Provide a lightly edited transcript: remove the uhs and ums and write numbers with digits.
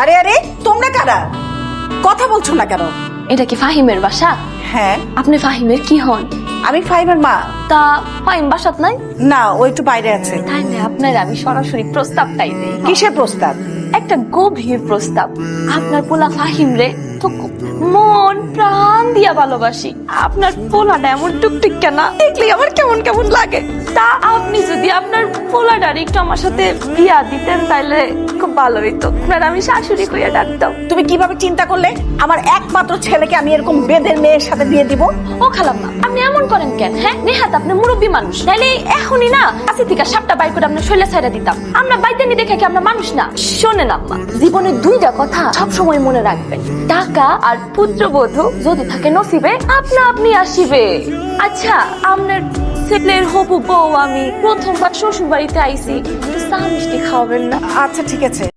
আরে আরে, তোমরা কারা? কথা বলছো না কেন? এটা কি ফাহিমের বাসা? হ্যাঁ, আপনি ফাহিমের কি হন? আমি ফাহিমের মা। তা ফাহিম বাসাত নাই? না, ও একটু বাইরে আছে। তাইলে আপনার আমি সরাসরি প্রস্তাবটাই দেই। কিসের প্রস্তাব? একটা গভীর প্রস্তাব। আপনার পোলা ফাহিম রে তো মন প্রাণ দিয়া ভালোবাসি। আপনার পোলাটা এমন টুকটুক কেন দেখলে আমার কেমন কেমন লাগে। তা আপনি যদি আপনার পোলাটার একটু আমার সাথে বিয়া দিতেন তাইলে খুব ভালো হইতো। আপনার আমি শাশুড়ি কইয়া ডাকতাম। তুমি কিভাবে চিন্তা করলে আমার একমাত্র ছেলেকে আমি এরকম বেদের মেয়ের সাথে দিয়ে দিব? ও খালাম্মা, আপনি এমন করেন কেন? হ্যাঁ, নেহাত আপনি মুরব্বী মানুষ, তাইলে এখনই না কাছে থেকে সাপটা বাইর করে আপনার শৈলা ছাইরা দিতাম। আমরা বাইতে নি দেখে কি আমরা মানুষ না? শোনেন আম্মা, জীবনে দুইটা কথা সবসময় মনে রাখবেন, টাকা আর পুত্রবধূ যদি থাকে নসিবে আপনা আপনি আসিবে। আচ্ছা, আপনার ছেলের হবু বউ আমি প্রথমবার শ্বশুর বাড়িতে আইছি, একটু চা মিষ্টি খাওয়াবেন না? আচ্ছা ঠিক আছে।